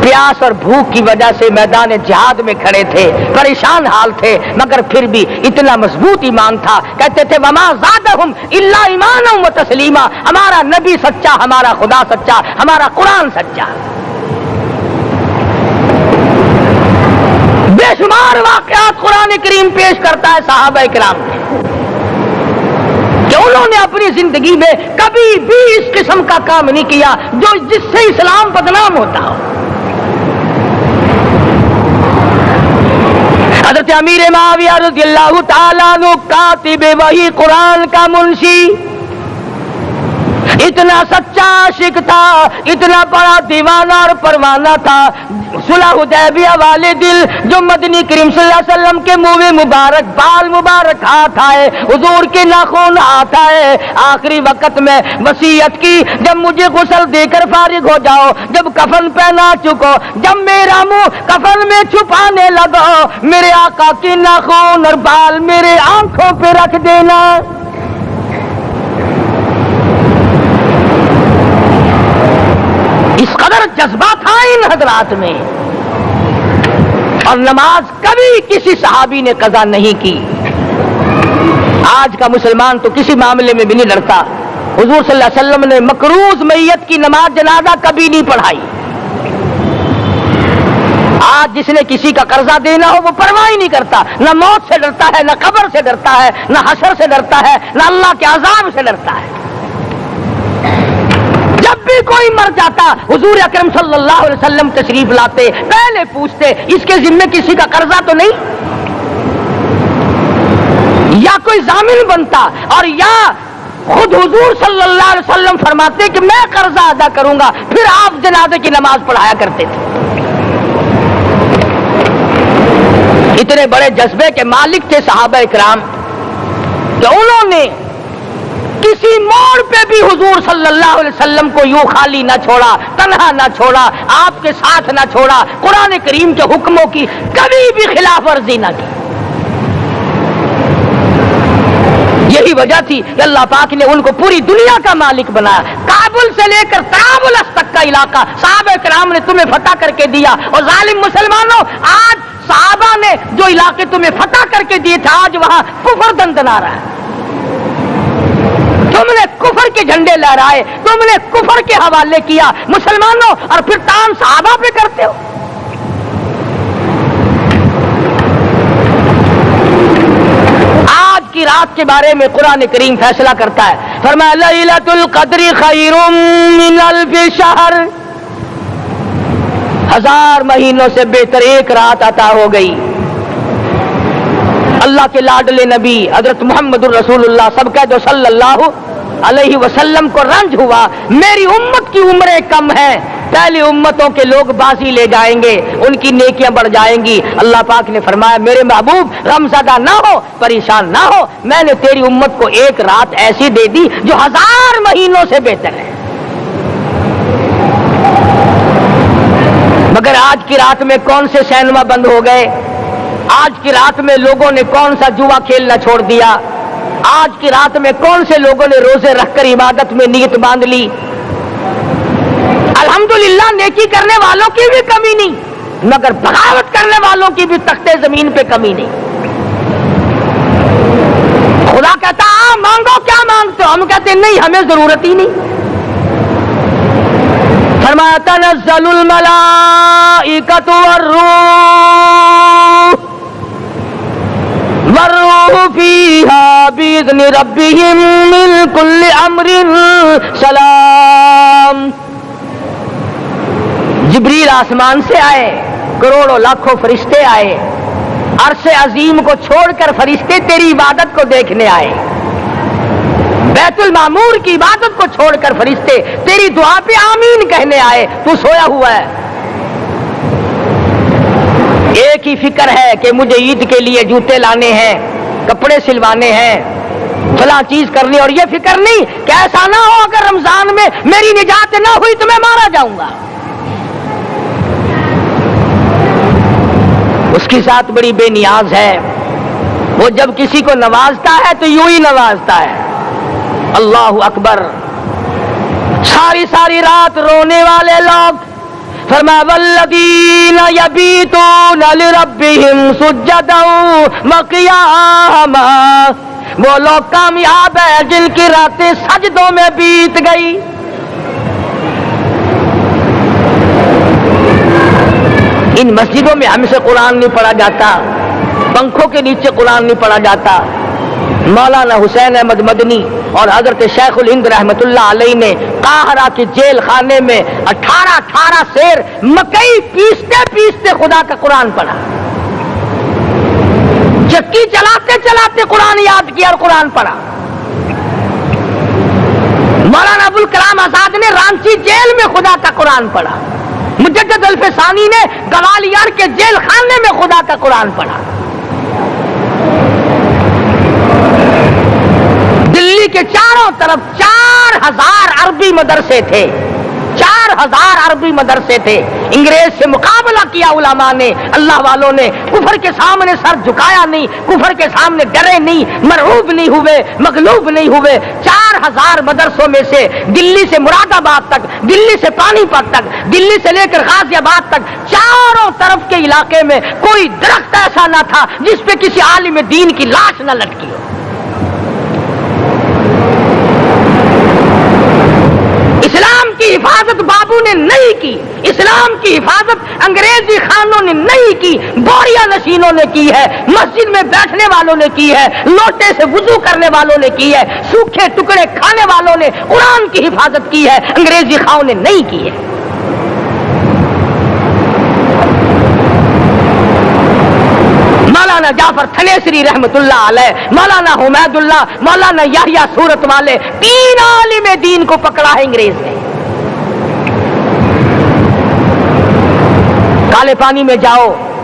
پیاس اور بھوک کی وجہ سے میدان جہاد میں کھڑے تھے، پریشان حال تھے، مگر پھر بھی اتنا مضبوط ایمان تھا، کہتے تھے وما زادہم الا ایمانا و تسلیما، ہمارا نبی سچا، ہمارا خدا سچا، ہمارا قرآن سچا۔ بے شمار واقعات قرآن کریم پیش کرتا ہے صحابہ کرام کے کہ انہوں نے اپنی زندگی میں کبھی بھی اس قسم کا کام نہیں کیا جو جس سے اسلام بدنام ہوتا ہو۔ حضرت امیر معاویہ رضی اللہ تعالیٰ عنہ کاتب وحی قرآن کا منشی، اتنا سچا عاشق تھا، اتنا بڑا دیوانہ اور پروانہ تھا، صلح حدیبیہ والے دل جو مدنی کریم صلی اللہ علیہ وسلم کے منہ مبارک بال مبارک ہاتھ آئے، حضور کے ناخن ہاتھ آئے، آخری وقت میں وصیت کی جب مجھے غسل دے کر فارغ ہو جاؤ، جب کفن پہنا چکو، جب میرا منہ کفن میں چھپانے لگو، میرے آقا کے ناخن اور بال میرے آنکھوں پہ رکھ دینا۔ اس قدر جذبہ تھا ان حضرات میں، اور نماز کبھی کسی صحابی نے قضا نہیں کی۔ آج کا مسلمان تو کسی معاملے میں بھی نہیں ڈرتا۔ حضور صلی اللہ علیہ وسلم نے مقروض میت کی نماز جنازہ کبھی نہیں پڑھائی۔ آج جس نے کسی کا قرضہ دینا ہو وہ پرواہ ہی نہیں کرتا، نہ موت سے ڈرتا ہے، نہ قبر سے ڈرتا ہے، نہ حشر سے ڈرتا ہے، نہ اللہ کے عذاب سے ڈرتا ہے۔ جب بھی کوئی مر جاتا حضور اکرم صلی اللہ علیہ وسلم تشریف لاتے، پہلے پوچھتے اس کے ذمے کسی کا قرضہ تو نہیں، یا کوئی ضامن بنتا، اور یا خود حضور صلی اللہ علیہ وسلم فرماتے کہ میں قرضہ ادا کروں گا، پھر آپ جنازے کی نماز پڑھایا کرتے تھے۔ اتنے بڑے جذبے کے مالک تھے صحابہ کرام کہ انہوں نے کسی موڑ پہ بھی حضور صلی اللہ علیہ وسلم کو یوں خالی نہ چھوڑا، تنہا نہ چھوڑا، آپ کے ساتھ نہ چھوڑا، قرآن کریم کے حکموں کی کبھی بھی خلاف ورزی نہ کی۔ یہی وجہ تھی کہ اللہ پاک نے ان کو پوری دنیا کا مالک بنایا۔ کابل سے لے کر طرابلس تک کا علاقہ صحابہ کرام نے تمہیں فتح کر کے دیا، اور ظالم مسلمانوں آج صحابہ نے جو علاقے تمہیں فتح کر کے دیے تھے آج وہاں کفر دندنا رہا ہے۔ تم نے کفر کے جھنڈے لہرائے، تم نے کفر کے حوالے کیا مسلمانوں، اور پھر تان صحابہ پہ کرتے ہو۔ آج کی رات کے بارے میں قرآن کریم فیصلہ کرتا ہے، فرمایا لیلۃ القدر خیر من الف شہر، 1000 مہینوں سے بہتر ایک رات عطا ہو گئی۔ اللہ کے لاڈلے نبی حضرت محمد الرسول اللہ سب کہہ دو صلی اللہ علیہ وسلم کو رنج ہوا، میری امت کی عمریں کم ہیں، پہلی امتوں کے لوگ بازی لے جائیں گے، ان کی نیکیاں بڑھ جائیں گی۔ اللہ پاک نے فرمایا میرے محبوب غمزدہ نہ ہو، پریشان نہ ہو، میں نے تیری امت کو ایک رات ایسی دے دی جو 1000 مہینوں سے بہتر ہے۔ مگر آج کی رات میں کون سے سینما بند ہو گئے؟ آج کی رات میں لوگوں نے کون سا جوا کھیلنا چھوڑ دیا؟ آج کی رات میں کون سے لوگوں نے روزے رکھ کر عبادت میں نیت باندھ لی؟ الحمدللہ نیکی کرنے والوں کی بھی کمی نہیں، مگر بغاوت کرنے والوں کی بھی تختے زمین پہ کمی نہیں۔ خدا کہتا مانگو کیا مانگتے ہو؟ ہم کہتے نہیں ہمیں ضرورت ہی نہیں۔ فرمایا تنزل الملائکۃ والروح فیہا بإذن ربہم من کل امر سلام۔ جبریل آسمان سے آئے، کروڑوں لاکھوں فرشتے آئے، عرش عظیم کو چھوڑ کر فرشتے تیری عبادت کو دیکھنے آئے، بیت المعمور کی عبادت کو چھوڑ کر فرشتے تیری دعا پہ آمین کہنے آئے، تو سویا ہوا ہے۔ ایک ہی فکر ہے کہ مجھے عید کے لیے جوتے لانے ہیں، کپڑے سلوانے ہیں، فلاں چیز کرنی، اور یہ فکر نہیں کہ ایسا نہ ہو اگر رمضان میں میری نجات نہ ہوئی تو میں مارا جاؤں گا۔ اس کی ذات بڑی بے نیاز ہے، وہ جب کسی کو نوازتا ہے تو یوں ہی نوازتا ہے۔ اللہ اکبر۔ ساری ساری رات رونے والے لوگ، فرمایا والذین یبیتون لربہم سجدا وقیاما، وہ لوگ کامیاب ہیں جن کی راتیں سجدوں میں بیت گئی۔ ان مسجدوں میں ہم سے قرآن نہیں پڑھا جاتا، پنکھوں کے نیچے قرآن نہیں پڑھا جاتا۔ مولانا حسین احمد مدنی اور حضرت شیخ الہند رحمت اللہ علیہ نے قاہرہ کے جیل خانے میں 18 سیر مکئی پیستے پیستے خدا کا قرآن پڑھا، چکی چلاتے چلاتے قرآن یاد کیا اور قرآن پڑھا۔ مولانا ابوالکلام آزاد نے رانچی جیل میں خدا کا قرآن پڑھا، مجدد الفسانی نے گوالیار کے جیل خانے میں خدا کا قرآن پڑھا۔ دلی کے چاروں طرف 4000 عربی مدرسے تھے، 4000 عربی مدرسے تھے۔ انگریز سے مقابلہ کیا علماء نے، اللہ والوں نے، کفر کے سامنے سر جھکایا نہیں، کفر کے سامنے ڈرے نہیں، مرعوب نہیں ہوئے، مغلوب نہیں ہوئے۔ 4000 مدرسوں میں سے دلی سے مراد آباد تک، دلی سے پانی پت تک، دلی سے لے کر غازی آباد تک، چاروں طرف کے علاقے میں کوئی درخت ایسا نہ تھا جس پہ کسی عالم دین کی لاش نہ لٹکی ہو۔ اسلام کی حفاظت بابو نے نہیں کی، اسلام کی حفاظت انگریزی خانوں نے نہیں کی، بوریا نشینوں نے کی ہے، مسجد میں بیٹھنے والوں نے کی ہے، لوٹے سے وضو کرنے والوں نے کی ہے، سوکھے ٹکڑے کھانے والوں نے قرآن کی حفاظت کی ہے، انگریزی خانوں نے نہیں کی ہے۔ مولانا جعفر تھنیسری رحمت اللہ علیہ، مولانا حمید اللہ، مولانا یحییٰ صورت والے، 3 عالم دین کو پکڑا ہے انگریز نے۔ کالے پانی میں جاؤ،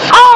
100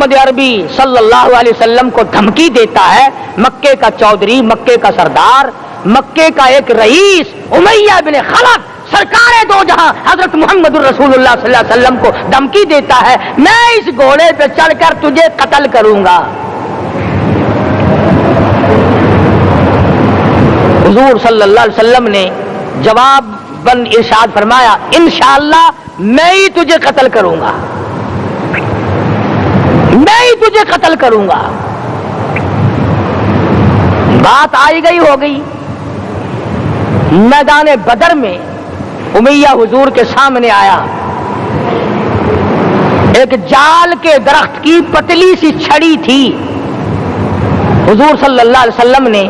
محمد عربی صلی اللہ علیہ وسلم کو دھمکی دیتا ہے مکے کا چودھری، مکے کا سردار، مکے کا ایک رئیس امیہ بن خلف سرکار دو جہاں حضرت محمد الرسول اللہ صلی اللہ علیہ وسلم کو دھمکی دیتا ہے میں اس گھوڑے پہ چڑھ کر تجھے قتل کروں گا۔ حضور صلی اللہ علیہ وسلم نے جواب بند ارشاد فرمایا انشاءاللہ میں ہی تجھے قتل کروں گا، میں ہی تجھے قتل کروں گا۔ بات آئی گئی ہو گئی۔ میدان بدر میں امیہ حضور کے سامنے آیا، ایک جال کے درخت کی پتلی سی چھڑی تھی، حضور صلی اللہ علیہ وسلم نے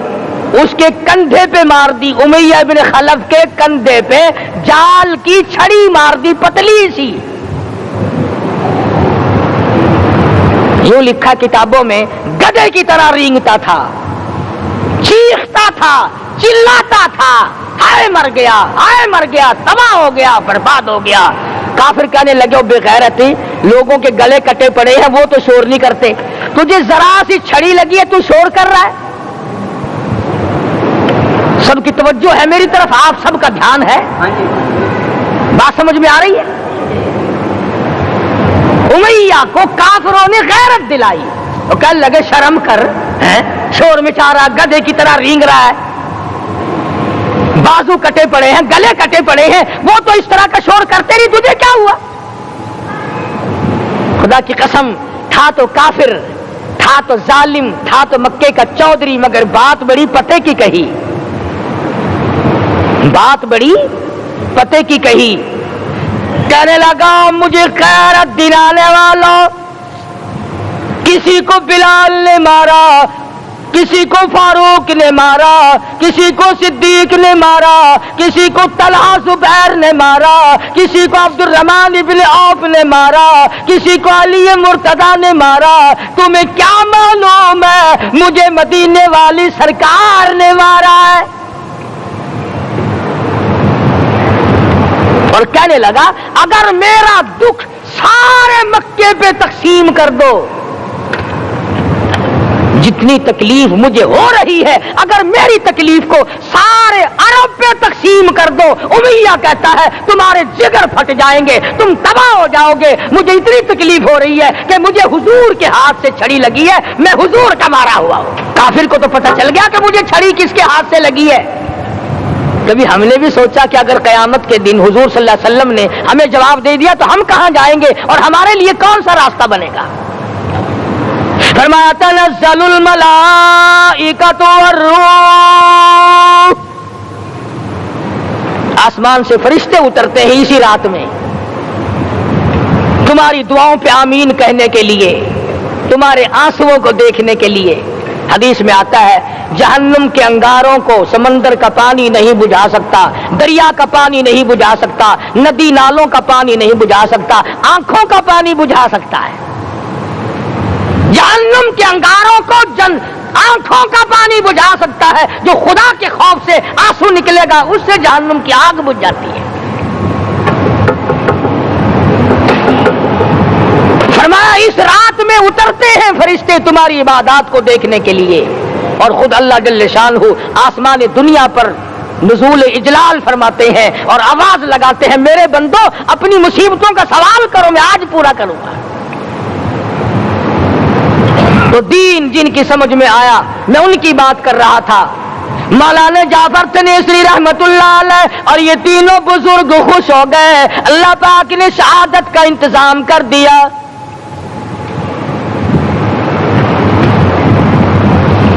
اس کے کندھے پہ مار دی، امیہ بن خلف کے کندھے پہ جال کی چھڑی مار دی پتلی سی۔ یوں لکھا کتابوں میں گدھے کی طرح رینگتا تھا، چیختا تھا، چلاتا تھا، ہائے مر گیا، ہائے مر گیا، تباہ ہو گیا، برباد ہو گیا۔ کافر کہنے لگے بے غیرتی، لوگوں کے گلے کٹے پڑے ہیں وہ تو شور نہیں کرتے، تجھے ذرا سی چھڑی لگی ہے تو شور کر رہا ہے۔ سب کی توجہ ہے میری طرف، آپ سب کا دھیان ہے، بات سمجھ میں آ رہی ہے؟ امیہ کو کافروں نے غیرت دلائی، وہ کہنے لگے شرم کر، شور مچا رہا، گدھے کی طرح رینگ رہا ہے، بازو کٹے پڑے ہیں، گلے کٹے پڑے ہیں، وہ تو اس طرح کا شور کرتے نہیں، تجھے کیا ہوا؟ خدا کی قسم، تھا تو کافر، تھا تو ظالم، تھا تو مکے کا چودھری، مگر بات بڑی پتے کی کہی، بات بڑی پتے کی کہی۔ کہنے لگا مجھے غیرت دلانے والوں، کسی کو بلال نے مارا، کسی کو فاروق نے مارا، کسی کو صدیق نے مارا، کسی کو طلحہ زبیر نے مارا، کسی کو عبد الرحمن ابن عوف نے مارا، کسی کو علی مرتضی نے مارا، تمہیں کیا معلوم ہے مجھے مدینے والی سرکار نے مارا ہے؟ اور کہنے لگا اگر میرا دکھ سارے مکے پہ تقسیم کر دو، جتنی تکلیف مجھے ہو رہی ہے اگر میری تکلیف کو سارے عرب پہ تقسیم کر دو، امیہ کہتا ہے تمہارے جگر پھٹ جائیں گے، تم تباہ ہو جاؤ گے، مجھے اتنی تکلیف ہو رہی ہے کہ مجھے حضور کے ہاتھ سے چھڑی لگی ہے، میں حضور کا مارا ہوا ہوں۔ کافر کو تو پتہ چل گیا کہ مجھے چھڑی کس کے ہاتھ سے لگی ہے۔ کبھی ہم نے بھی سوچا کہ اگر قیامت کے دن حضور صلی اللہ علیہ وسلم نے ہمیں جواب دے دیا تو ہم کہاں جائیں گے اور ہمارے لیے کون سا راستہ بنے گا؟ فرمایا تنزل الملائکۃ والروح، آسمان سے فرشتے اترتے ہیں اسی رات میں تمہاری دعاؤں پہ آمین کہنے کے لیے، تمہارے آنسوؤں کو دیکھنے کے لیے۔ حدیث میں آتا ہے جہنم کے انگاروں کو سمندر کا پانی نہیں بجھا سکتا، دریا کا پانی نہیں بجھا سکتا، ندی نالوں کا پانی نہیں بجھا سکتا، آنکھوں کا پانی بجھا سکتا ہے۔ جہنم کے انگاروں کو آنکھوں کا پانی بجھا سکتا ہے، جو خدا کے خوف سے آنسو نکلے گا اس سے جہنم کی آگ بجھ جاتی ہے۔ فرمایا اس رات میں اترتے ہیں فرشتے تمہاری عبادات کو دیکھنے کے لیے، اور خود اللہ جل شانہ آسمان دنیا پر نزول اجلال فرماتے ہیں اور آواز لگاتے ہیں میرے بندو اپنی مصیبتوں کا سوال کرو، میں آج پورا کروں گا۔ تو دین جن کی سمجھ میں آیا میں ان کی بات کر رہا تھا، مولانا جعفر تنیسری رحمت اللہ علیہ اور یہ تینوں بزرگ خوش ہو گئے، اللہ پاک نے شہادت کا انتظام کر دیا۔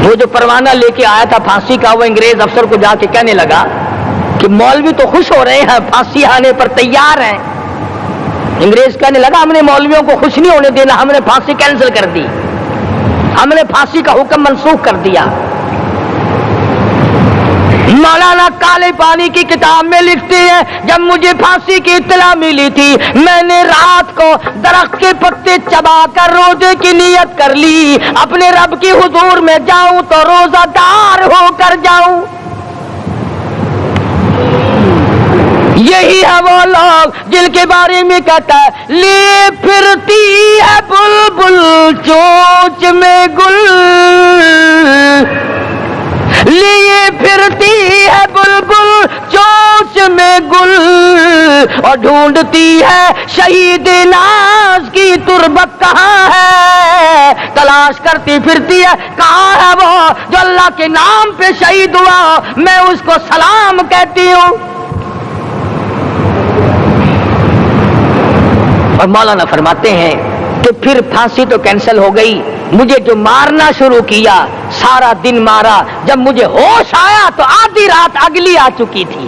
وہ جو پروانہ لے کے آیا تھا پھانسی کا، وہ انگریز افسر کو جا کے کہنے لگا کہ مولوی تو خوش ہو رہے ہیں، پھانسی آنے پر تیار ہیں۔ انگریز کہنے لگا ہم نے مولویوں کو خوش نہیں ہونے دینا، ہم نے پھانسی کینسل کر دی، ہم نے پھانسی کا حکم منسوخ کر دیا۔ مولانا کالے پانی کی کتاب میں لکھتے ہیں جب مجھے پھانسی کی اطلاع ملی تھی میں نے رات کو درخت کے پتے چبا کر روزے کی نیت کر لی، اپنے رب کی حضور میں جاؤں تو روزہ دار ہو کر جاؤں۔ یہی ہے وہ لوگ جن کے بارے میں کہتا ہے لی پھرتی ہے بلبل میں گل لیے پھرتی ہے بلبل چونچ میں گل، اور ڈھونڈتی ہے شہید ناز کی تربت کہاں ہے، تلاش کرتی پھرتی ہے کہاں ہے وہ جو اللہ کے نام پہ شہید ہوا، میں اس کو سلام کہتی ہوں۔ اور مولانا فرماتے ہیں کہ پھر پھانسی تو کینسل ہو گئی، مجھے جو مارنا شروع کیا سارا دن مارا، جب مجھے ہوش آیا تو آدھی رات اگلی آ چکی تھی۔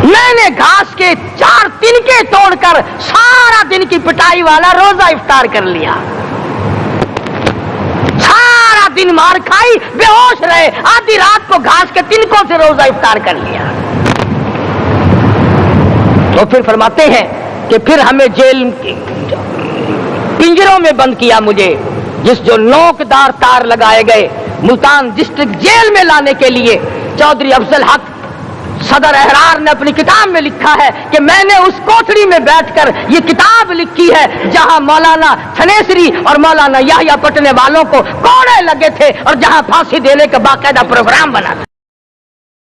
میں نے گھاس کے 4 تنکے توڑ کر سارا دن کی پٹائی والا روزہ افطار کر لیا، سارا دن مار کھائی، بے ہوش رہے، آدھی رات کو گھاس کے تنکوں سے روزہ افطار کر لیا۔ تو پھر فرماتے ہیں کہ پھر ہمیں جیل پنجروں میں بند کیا مجھے، جس جو نوکدار تار لگائے گئے ملتان ڈسٹرکٹ جیل میں لانے کے لیے۔ چودھری افضل حق صدر احرار نے اپنی کتاب میں لکھا ہے کہ میں نے اس کوٹھڑی میں بیٹھ کر یہ کتاب لکھی ہے جہاں مولانا تھنیسری اور مولانا یحییٰ پٹنے والوں کو کوڑے لگے تھے اور جہاں پھانسی دینے کا باقاعدہ پروگرام بنا تھا۔